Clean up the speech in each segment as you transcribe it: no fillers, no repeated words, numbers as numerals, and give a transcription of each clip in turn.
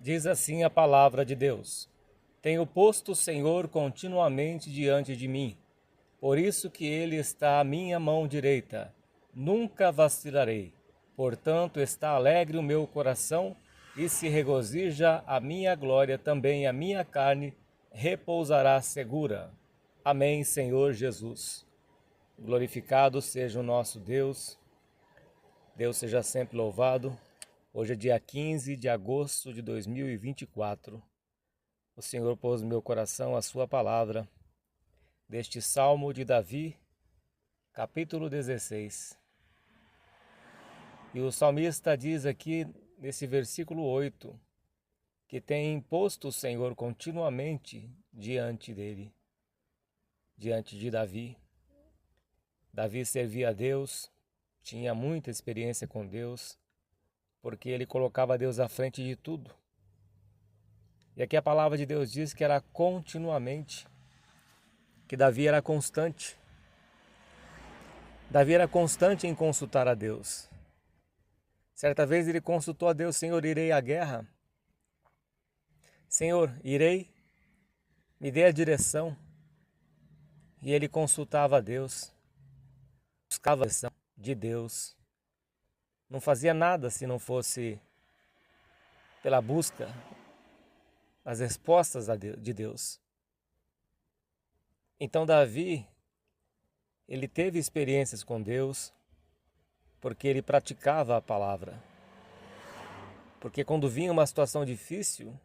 Diz assim a palavra de Deus: Tenho posto o Senhor continuamente diante de mim, por isso que ele está à minha mão direita. Nunca vacilarei. Portanto, está alegre o meu coração e se regozija a minha glória, também a minha carne repousará segura. Amém, Senhor Jesus. Glorificado seja o nosso Deus. Deus seja sempre louvado. Hoje é dia 15 de agosto de 2024. O Senhor pôs no meu coração a sua palavra, deste Salmo de Davi, capítulo 16. E o salmista diz aqui, nesse versículo 8, que tem posto o Senhor continuamente diante dele, diante de Davi. Davi servia a Deus, tinha muita experiência com Deus, porque ele colocava Deus à frente de tudo. E aqui a palavra de Deus diz que era continuamente, que Davi era constante. Davi era constante em consultar a Deus. Certa vez ele consultou a Deus: Senhor, irei à guerra? Senhor, irei? Me dê a direção. E ele consultava a Deus, buscava a direção de Deus. Não fazia nada se não fosse pela busca das respostas de Deus. Então Davi, ele teve experiências com Deus, porque ele praticava a palavra. Porque quando vinha uma situação difícil,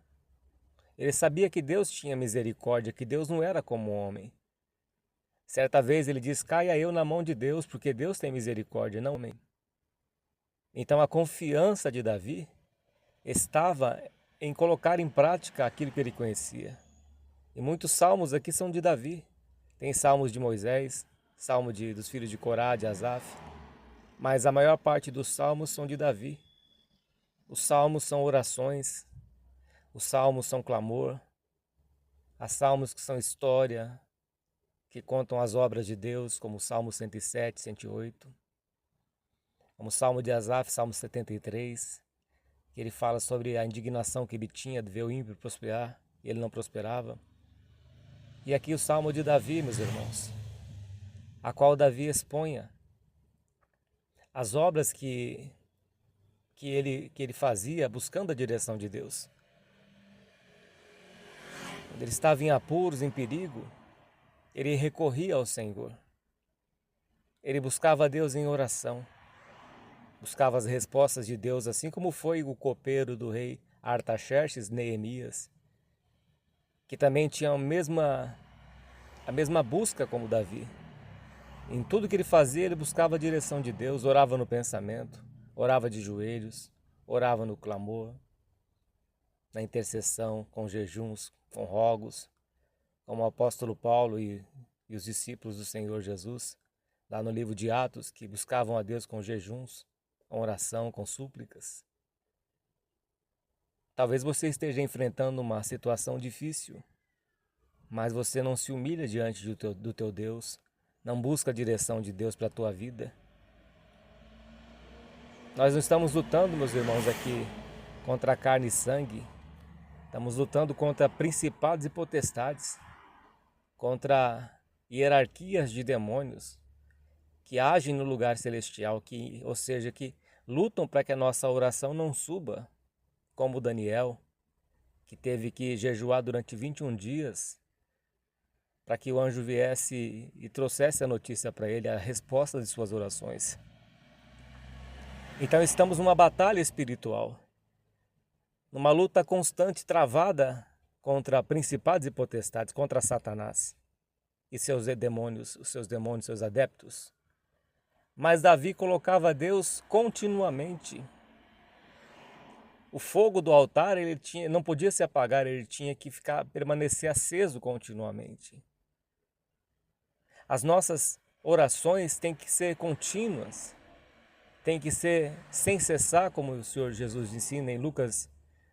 ele sabia que Deus tinha misericórdia, que Deus não era como homem. Certa vez ele diz: caia eu na mão de Deus, porque Deus tem misericórdia, não homem. Então a confiança de Davi estava em colocar em prática aquilo que ele conhecia. E muitos salmos aqui são de Davi. Tem salmos de Moisés, salmo dos filhos de Corá, de Asaf. Mas a maior parte dos salmos são de Davi. Os salmos são orações, os salmos são clamor, há salmos que são história, que contam as obras de Deus, como o Salmo 107, 108. Como o Salmo de Asaf, Salmo 73, que ele fala sobre a indignação que ele tinha de ver o ímpio prosperar, e ele não prosperava. E aqui o Salmo de Davi, meus irmãos, a qual Davi expunha as obras que ele fazia buscando a direção de Deus. Quando ele estava em apuros, em perigo, ele recorria ao Senhor. Ele buscava a Deus em oração. Buscava as respostas de Deus, assim como foi o copeiro do rei Artaxerxes, Neemias, que também tinha a mesma busca como Davi. Em tudo que ele fazia, ele buscava a direção de Deus, orava no pensamento, orava de joelhos, orava no clamor, na intercessão, com jejuns, com rogos, como o apóstolo Paulo e os discípulos do Senhor Jesus, lá no livro de Atos, que buscavam a Deus com jejuns, com oração, com súplicas. Talvez você esteja enfrentando uma situação difícil, mas você não se humilha diante do teu Deus, não busca a direção de Deus para a tua vida. Nós não estamos lutando, meus irmãos, aqui contra carne e sangue. Estamos lutando contra principados e potestades, contra hierarquias de demônios que agem no lugar celestial, ou seja, que lutam para que a nossa oração não suba, como Daniel, que teve que jejuar durante 21 dias para que o anjo viesse e trouxesse a notícia para ele, a resposta de suas orações. Então estamos numa batalha espiritual, numa luta constante, travada contra principados e potestades, contra Satanás e seus demônios, seus adeptos. Mas Davi colocava Deus continuamente. O fogo do altar não podia se apagar, ele tinha que permanecer aceso continuamente. As nossas orações têm que ser contínuas, têm que ser sem cessar, como o Senhor Jesus ensina em Lucas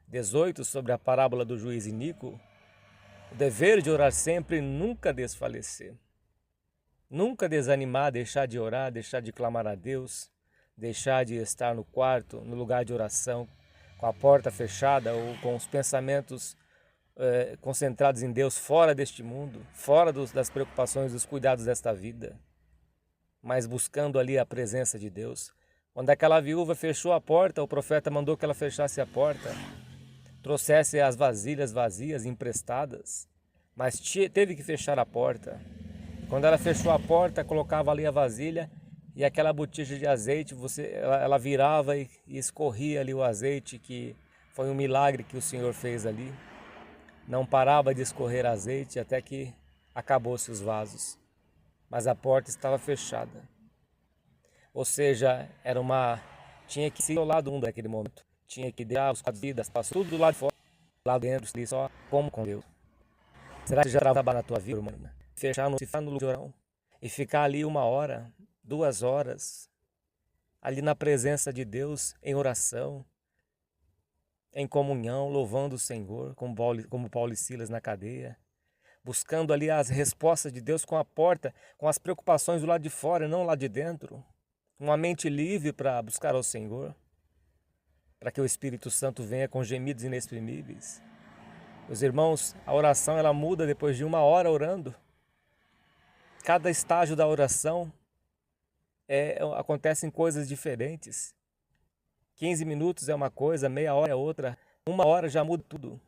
18, sobre a parábola do juiz iníquo. O dever de orar sempre e nunca desfalecer. Nunca desanimar, deixar de orar, deixar de clamar a Deus, deixar de estar no quarto, no lugar de oração, com a porta fechada ou com os pensamentos concentrados em Deus, fora deste mundo, fora das preocupações, dos cuidados desta vida, mas buscando ali a presença de Deus. Quando aquela viúva fechou a porta, o profeta mandou que ela fechasse a porta, trouxesse as vasilhas vazias emprestadas, mas teve que fechar a porta. Quando ela fechou a porta, colocava ali a vasilha e aquela botija de azeite, ela virava e escorria ali o azeite, que foi um milagre que o Senhor fez ali. Não parava de escorrer azeite até que acabou-se os vasos, mas a porta estava fechada. Ou seja, tinha que ser ao lado um daquele momento, tinha que deixar os quatro vidas, passou tudo do lado de fora, do lado dentro, só como com Deus. Será que já trabalha na tua vida, irmã? Fechar no lugar e ficar ali 1 hora, 2 horas, ali na presença de Deus, em oração, em comunhão, louvando o Senhor, como Paulo e Silas na cadeia, buscando ali as respostas de Deus com a porta, com as preocupações do lado de fora e não lá de dentro, uma mente livre para buscar ao Senhor, para que o Espírito Santo venha com gemidos inexprimíveis. Meus irmãos, a oração ela muda depois de 1 hora orando. Cada estágio da oração acontecem coisas diferentes. 15 minutos é uma coisa, meia hora é outra. 1 hora já muda tudo.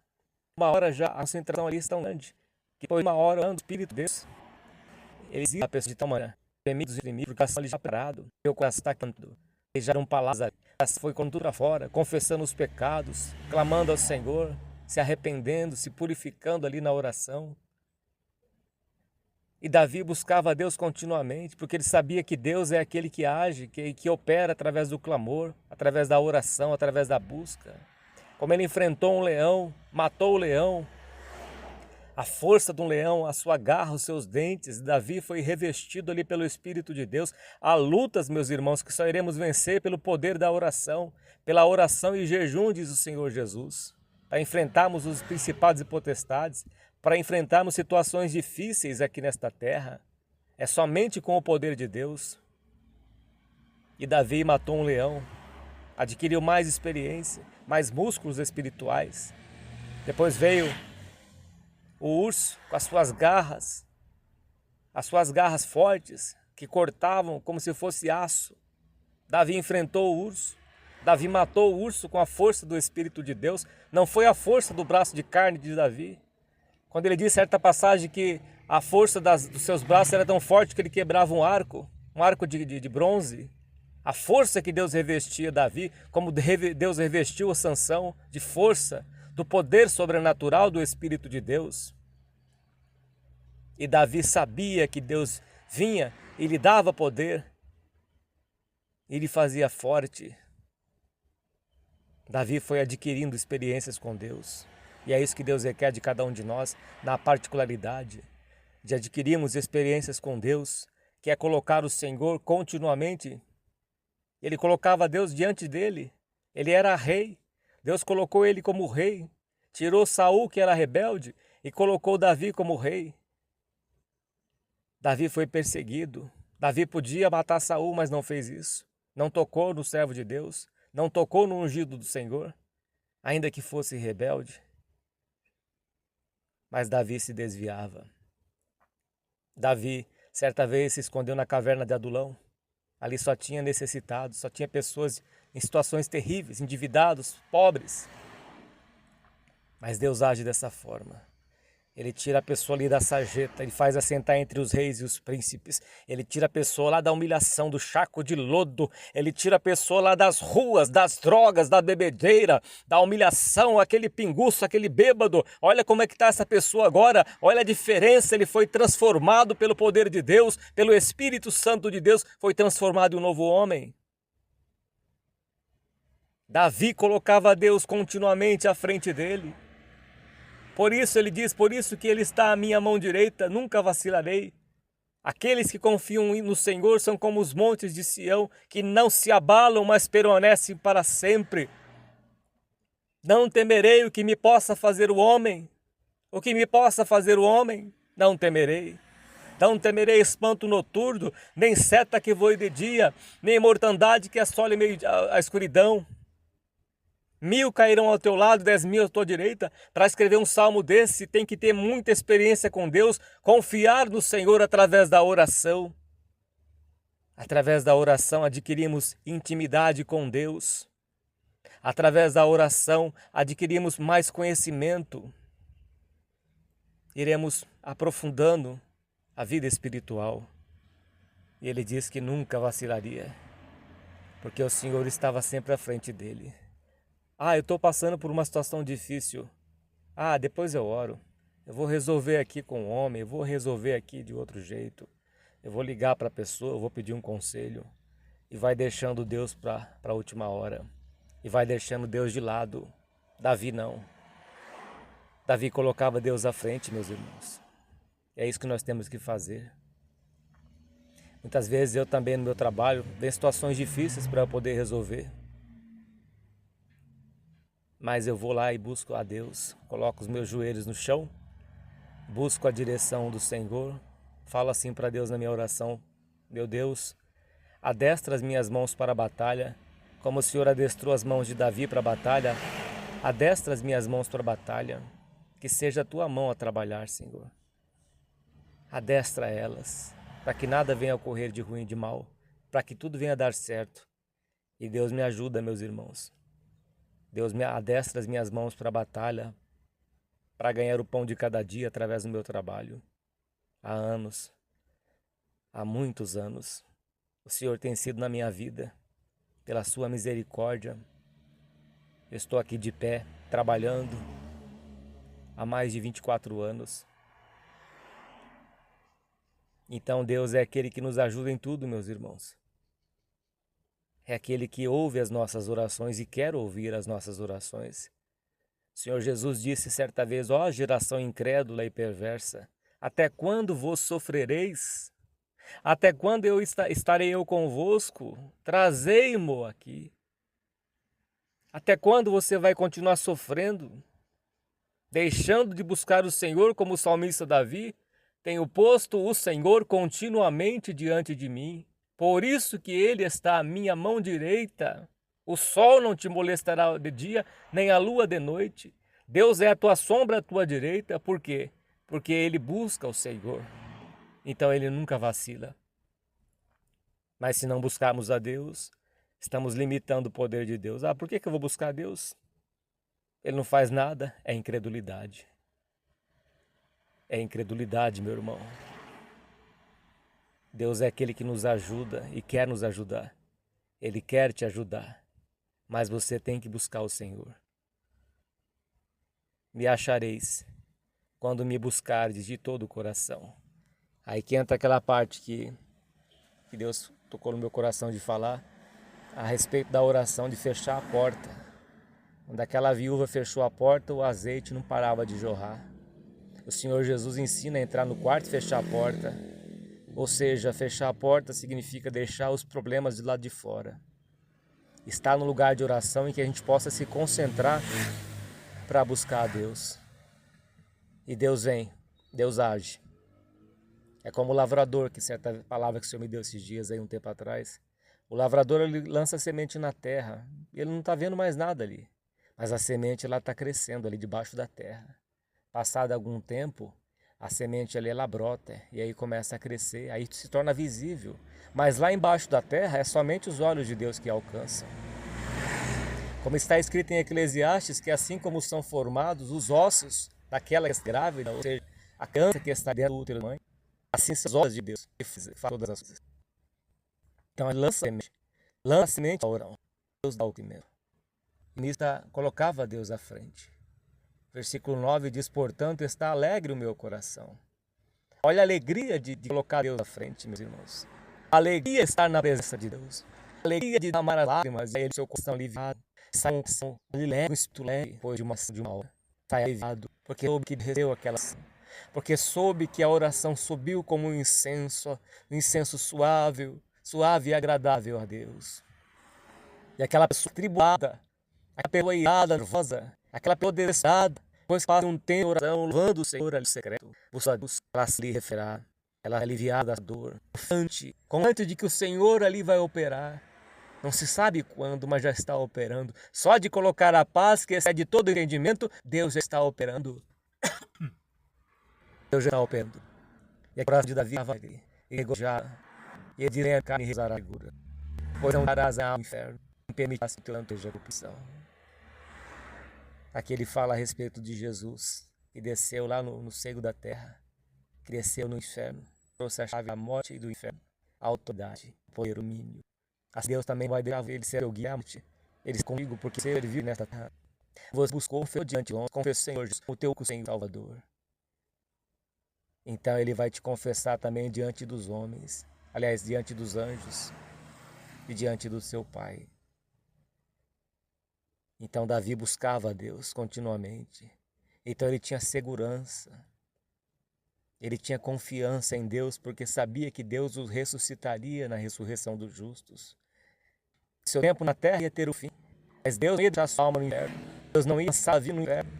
1 hora já a concentração ali está tão grande que depois de 1 hora orando o Espírito de Deus, ele exige a pessoa de tal maneira, gemidos inimigo, porque o coração ali já parado, o coração está cantando. Eles já eram palavras, foi com tudo para fora, confessando os pecados, clamando ao Senhor, se arrependendo, se purificando ali na oração. E Davi buscava a Deus continuamente, porque ele sabia que Deus é aquele que age, que opera através do clamor, através da oração, através da busca. Como ele enfrentou um leão, matou o leão, a força de um leão, a sua garra, os seus dentes, Davi foi revestido ali pelo Espírito de Deus. Há lutas, meus irmãos, que só iremos vencer pelo poder da oração, pela oração e jejum, diz o Senhor Jesus, para enfrentarmos os principados e potestades, para enfrentarmos situações difíceis aqui nesta terra. É somente com o poder de Deus. E Davi matou um leão, adquiriu mais experiência, mais músculos espirituais. Depois veio o urso com as suas garras fortes, que cortavam como se fosse aço. Davi enfrentou o urso. Davi matou o urso com a força do Espírito de Deus. Não foi a força do braço de carne de Davi. Quando ele diz certa passagem que a força dos seus braços era tão forte que ele quebrava um arco de bronze. A força que Deus revestia Davi, como Deus revestiu a Sansão de força, do poder sobrenatural do Espírito de Deus. E Davi sabia que Deus vinha e lhe dava poder, e lhe fazia forte. Davi foi adquirindo experiências com Deus. E é isso que Deus requer de cada um de nós, na particularidade de adquirirmos experiências com Deus, que é colocar o Senhor continuamente. Ele colocava Deus diante dele, ele era rei, Deus colocou ele como rei, tirou Saul, que era rebelde, e colocou Davi como rei. Davi foi perseguido, Davi podia matar Saul, mas não fez isso, não tocou no servo de Deus, não tocou no ungido do Senhor, ainda que fosse rebelde. Mas Davi se desviava. Davi, certa vez, se escondeu na caverna de Adulão. Ali só tinha necessitados, só tinha pessoas em situações terríveis, endividados, pobres. Mas Deus age dessa forma. Ele tira a pessoa ali da sarjeta, ele faz assentar entre os reis e os príncipes. Ele tira a pessoa lá da humilhação, do charco de lodo. Ele tira a pessoa lá das ruas, das drogas, da bebedeira, da humilhação, aquele pinguço, aquele bêbado. Olha como é que está essa pessoa agora. Olha a diferença, ele foi transformado pelo poder de Deus, pelo Espírito Santo de Deus, foi transformado em um novo homem. Davi colocava Deus continuamente à frente dele. Por isso ele diz, por isso que ele está à minha mão direita, nunca vacilarei. Aqueles que confiam no Senhor são como os montes de Sião, que não se abalam, mas permanecem para sempre. Não temerei o que me possa fazer o homem. O que me possa fazer o homem, não temerei. Não temerei espanto noturno, nem seta que voe de dia, nem mortandade que assole a escuridão. 1000 cairão ao teu lado, 10.000 à tua direita. Para escrever um salmo desse, tem que ter muita experiência com Deus, confiar no Senhor através da oração. Através da oração adquirimos intimidade com Deus. Através da oração adquirimos mais conhecimento. Iremos aprofundando a vida espiritual. E ele diz que nunca vacilaria, porque o Senhor estava sempre à frente dele. Eu estou passando por uma situação difícil. Depois eu oro. Eu vou resolver aqui com o homem, eu vou resolver aqui de outro jeito. Eu vou ligar para a pessoa, eu vou pedir um conselho. E vai deixando Deus para a última hora. E vai deixando Deus de lado. Davi não. Davi colocava Deus à frente, meus irmãos. É isso que nós temos que fazer. Muitas vezes eu também no meu trabalho tenho situações difíceis para eu poder resolver. Mas eu vou lá e busco a Deus, coloco os meus joelhos no chão, busco a direção do Senhor, falo assim para Deus na minha oração: meu Deus, adestra as minhas mãos para a batalha, como o Senhor adestrou as mãos de Davi para a batalha, adestra as minhas mãos para a batalha, que seja a tua mão a trabalhar, Senhor. Adestra elas, para que nada venha a ocorrer de ruim e de mal, para que tudo venha a dar certo. E Deus me ajuda, meus irmãos. Deus me adestra as minhas mãos para a batalha, para ganhar o pão de cada dia através do meu trabalho. Há anos, há muitos anos, o Senhor tem sido na minha vida, pela sua misericórdia. Eu estou aqui de pé, trabalhando há mais de 24 anos. Então Deus é aquele que nos ajuda em tudo, meus irmãos. É aquele que ouve as nossas orações e quer ouvir as nossas orações. O Senhor Jesus disse certa vez: ó geração incrédula e perversa, até quando vos sofrereis? Até quando estarei eu convosco? Trazei-mo aqui. Até quando você vai continuar sofrendo? Deixando de buscar o Senhor, como o salmista Davi? Tenho posto o Senhor continuamente diante de mim. Por isso que ele está à minha mão direita. O sol não te molestará de dia, nem a lua de noite. Deus é a tua sombra à tua direita. Por quê? Porque ele busca o Senhor. Então ele nunca vacila. Mas se não buscarmos a Deus, estamos limitando o poder de Deus. Por que eu vou buscar Deus? Ele não faz nada, é incredulidade. É incredulidade, meu irmão. Deus é aquele que nos ajuda e quer nos ajudar. Ele quer te ajudar, mas você tem que buscar o Senhor. Me achareis quando me buscardes de todo o coração. Aí que entra aquela parte que Deus tocou no meu coração de falar a respeito da oração de fechar a porta. Quando aquela viúva fechou a porta, o azeite não parava de jorrar. O Senhor Jesus ensina a entrar no quarto e fechar a porta. Ou seja, fechar a porta significa deixar os problemas de lado de fora. Estar no lugar de oração em que a gente possa se concentrar para buscar a Deus. E Deus vem, Deus age. É como o lavrador, que certa palavra que o Senhor me deu esses dias aí um tempo atrás. O lavrador ele lança a semente na terra, ele não está vendo mais nada ali. Mas a semente ela está crescendo ali debaixo da terra. Passado algum tempo, a semente ali ela brota e aí começa a crescer, aí se torna visível. Mas lá embaixo da terra é somente os olhos de Deus que alcançam. Como está escrito em Eclesiastes, que assim como são formados os ossos daquela que é grávida, ou seja, a criança que está dentro do útero da mãe, assim são os olhos de Deus que faz todas as coisas. Então ele lança a semente ao oração. Deus dá o primeiro. E nisso colocava Deus à frente. Versículo 9 diz: portanto, está alegre o meu coração. Olha a alegria de colocar Deus à frente, meus irmãos. A alegria de estar na presença de Deus. A alegria de amar as lágrimas, e aí seu coração aliviado. Sai um espírito leve, depois de uma hora. Sai aliviado, porque soube que recebeu aquela ação. Porque soube que a oração subiu como um incenso suave e agradável a Deus. E aquela pessoa tribulada, aquela pessoa irada, nervosa, aquela pessoa desesperada, pois passa um tempo oração, louvando o Senhor ali secreto, ela se lhe referar, ela é aliviada da dor, confiante de que o Senhor ali vai operar. Não se sabe quando, mas já está operando. Só de colocar a paz, que excede todo entendimento, Deus já está operando. Deus já está operando. E a coração de Davi estava alegre, e regozijar, e ele dizia a carne rezar a segura. Pois não darás ao inferno, não permitirás que teu santo seja corrupção. Aqui ele fala a respeito de Jesus, que desceu lá no seio da terra, cresceu no inferno, trouxe a chave da morte e do inferno, a autoridade, o poder, o domínio. Assim Deus também vai deixar ele ser o guia, ele comigo, porque você vive nesta terra. Você buscou, foi diante de nós, confessou, Senhor Jesus, o teu Senhor Salvador. Então ele vai te confessar também diante dos homens, aliás, diante dos anjos e diante do seu Pai. Então Davi buscava a Deus continuamente. Então ele tinha segurança. Ele tinha confiança em Deus porque sabia que Deus o ressuscitaria na ressurreição dos justos. Seu tempo na terra ia ter o fim, mas Deus não ia deixar sua alma no inferno. Deus não ia lançar a vida no inferno,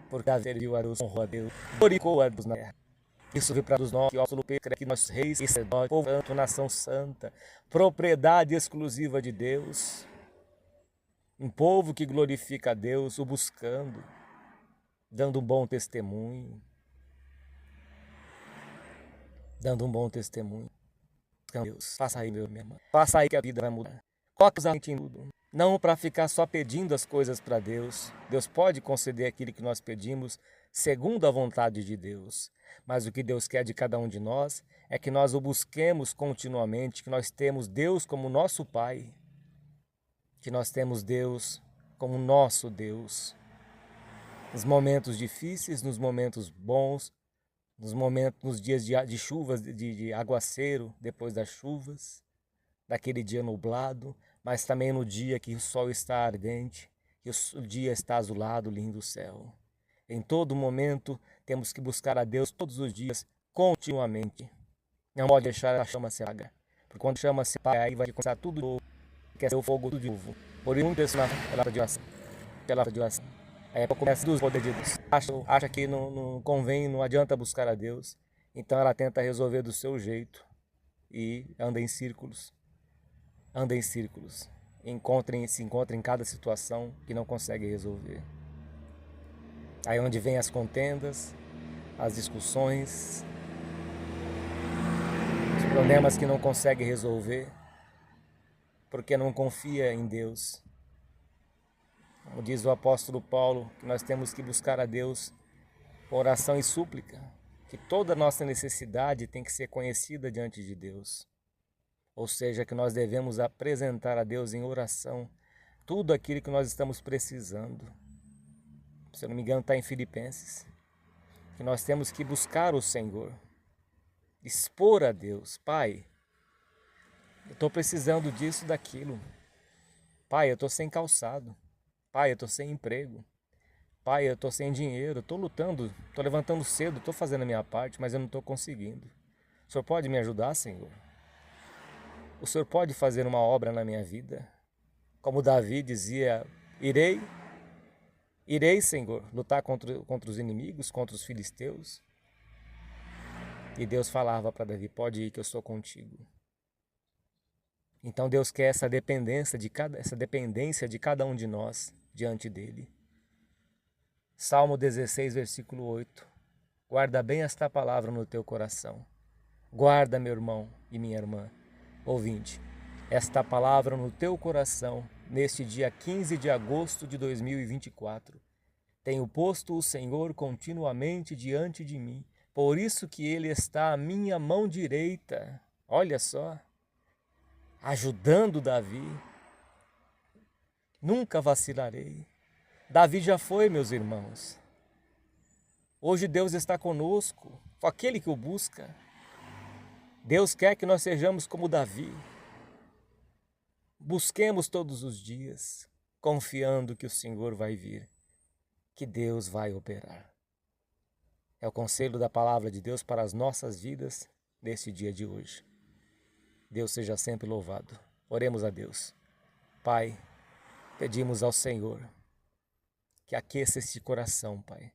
porque Davi viu a Deus, honrou a Deus, glorificou a Deus na terra. Isso veio para nós, que o apóstolo Pedro crê que nós reis e sacerdotes, povo santo, nação santa, propriedade exclusiva de Deus. Um povo que glorifica a Deus, o buscando, dando um bom testemunho. Dando um bom testemunho. Deus, faça aí, meu irmão. Faça aí que a vida vai mudar. Coloque a gente em tudo. Não para ficar só pedindo as coisas para Deus. Deus pode conceder aquilo que nós pedimos segundo a vontade de Deus. Mas o que Deus quer de cada um de nós é que nós o busquemos continuamente, que nós temos Deus como nosso Pai. Que nós temos Deus como nosso Deus. Nos momentos difíceis, nos momentos bons, nos dias de chuvas, de aguaceiro, depois das chuvas, daquele dia nublado, mas também no dia que o sol está ardente, que o dia está azulado, lindo o céu. Em todo momento, temos que buscar a Deus todos os dias, continuamente. Não pode deixar a chama se apagar, porque quando a chama se apaga, aí vai começar tudo de novo, quer ser o fogo tudo de novo. Por isso, muitas pela de oração. Aí começa dos poderes de Deus. Acha que não convém, não adianta buscar a Deus. Então ela tenta resolver do seu jeito e anda em círculos. Anda em círculos. Se encontra em cada situação que não consegue resolver. Aí onde vem as contendas, as discussões, os problemas que não consegue resolver, porque não confia em Deus. Como diz o apóstolo Paulo, que nós temos que buscar a Deus com oração e súplica, que toda nossa necessidade tem que ser conhecida diante de Deus. Ou seja, que nós devemos apresentar a Deus em oração tudo aquilo que nós estamos precisando. Se eu não me engano, está em Filipenses. Que nós temos que buscar o Senhor, expor a Deus. Pai, eu estou precisando disso, daquilo. Pai, eu estou sem calçado. Pai, eu estou sem emprego. Pai, eu estou sem dinheiro, estou lutando, estou levantando cedo, estou fazendo a minha parte, mas eu não estou conseguindo. O Senhor pode me ajudar, Senhor? O Senhor pode fazer uma obra na minha vida? Como Davi dizia, irei, Senhor, lutar contra os inimigos, contra os filisteus. E Deus falava para Davi, pode ir que eu estou contigo. Então Deus quer essa dependência de cada um de nós diante dele. Salmo 16, versículo 8. Guarda bem esta palavra no teu coração. Guarda, meu irmão e minha irmã, ouvinte, esta palavra no teu coração, neste dia 15 de agosto de 2024. Tenho posto o Senhor continuamente diante de mim, por isso que Ele está à minha mão direita. Olha só, ajudando Davi. Nunca vacilarei. Davi já foi, meus irmãos. Hoje Deus está conosco, com aquele que o busca. Deus quer que nós sejamos como Davi. Busquemos todos os dias, confiando que o Senhor vai vir, que Deus vai operar. É o conselho da palavra de Deus para as nossas vidas neste dia de hoje. Deus seja sempre louvado. Oremos a Deus. Pai, pedimos ao Senhor que aqueça este coração, Pai,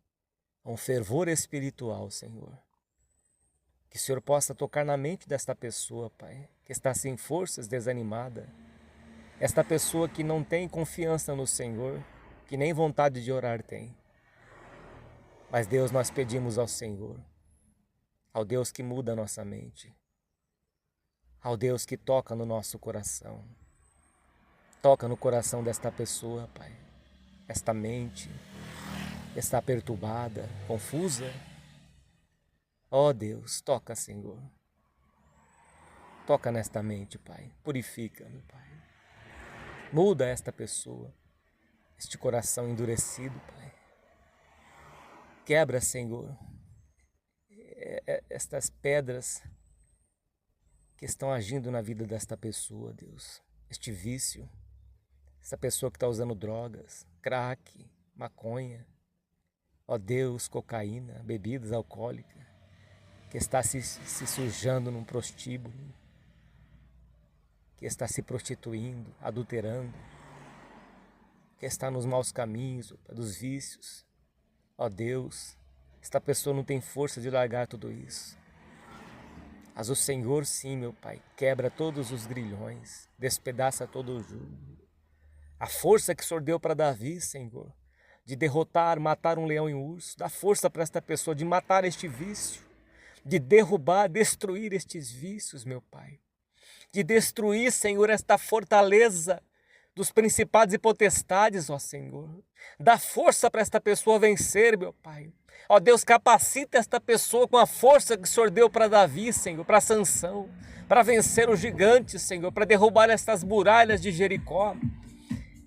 um fervor espiritual, Senhor. Que o Senhor possa tocar na mente desta pessoa, Pai, que está sem forças, desanimada. Esta pessoa que não tem confiança no Senhor, que nem vontade de orar tem. Mas Deus, nós pedimos ao Senhor, ao Deus que muda a nossa mente, ao Deus que toca no nosso coração. Toca no coração desta pessoa, Pai. Esta mente está perturbada, confusa. Ó Deus, toca, Senhor. Toca nesta mente, Pai. Purifica, meu Pai. Muda esta pessoa, este coração endurecido, Pai. Quebra, Senhor, estas pedras que estão agindo na vida desta pessoa, Deus. Este vício, essa pessoa que está usando drogas, crack, maconha, ó Deus, cocaína, bebidas alcoólicas, que está se sujando num prostíbulo, que está se prostituindo, adulterando, que está nos maus caminhos, dos vícios. Ó Deus, esta pessoa não tem força de largar tudo isso. Mas o Senhor sim, meu Pai, quebra todos os grilhões, despedaça todo o jugo. A força que o Senhor deu para Davi, Senhor, de derrotar, matar um leão e um urso, dá força para esta pessoa de matar este vício, de derrubar, destruir estes vícios, meu Pai. De destruir, Senhor, esta fortaleza dos principados e potestades, ó Senhor. Dá força para esta pessoa vencer, meu Pai. Ó Deus, capacita esta pessoa com a força que o Senhor deu para Davi, Senhor, para Sansão, para vencer os gigantes, Senhor, para derrubar estas muralhas de Jericó.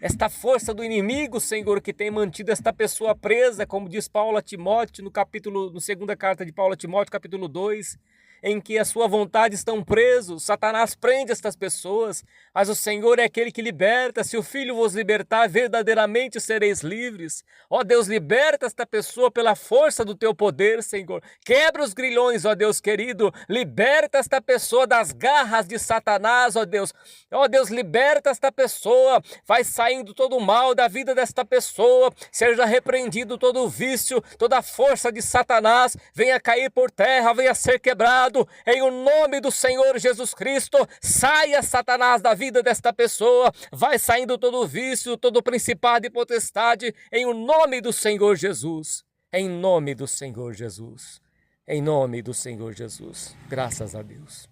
Esta força do inimigo, Senhor, que tem mantido esta pessoa presa, como diz Paulo a Timóteo, no segunda carta de Paulo a Timóteo, capítulo 2, em que a sua vontade estão presos. Satanás prende estas pessoas, mas o Senhor é aquele que liberta. Se o Filho vos libertar, verdadeiramente sereis livres. Ó Deus, liberta esta pessoa pela força do teu poder, Senhor. Quebra os grilhões, ó Deus querido. Liberta esta pessoa das garras de Satanás, ó Deus. Ó Deus, liberta esta pessoa. Vai saindo todo o mal da vida desta pessoa. Seja repreendido todo o vício, toda a força de Satanás. Venha cair por terra, venha ser quebrado. Em o nome do Senhor Jesus Cristo, saia Satanás da vida desta pessoa, vai saindo todo o vício, todo o principado e potestade, em o nome do Senhor Jesus, em nome do Senhor Jesus, em nome do Senhor Jesus, graças a Deus.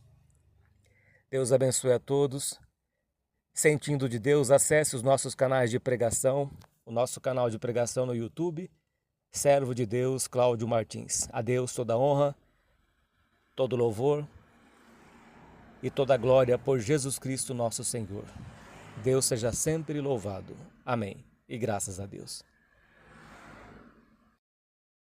Deus abençoe a todos. Sentindo de Deus, acesse os nossos canais de pregação, o nosso canal de pregação no YouTube, Servo de Deus, Cláudio Martins. A Deus toda a honra, todo louvor e toda glória por Jesus Cristo nosso Senhor. Deus seja sempre louvado. Amém. E graças a Deus.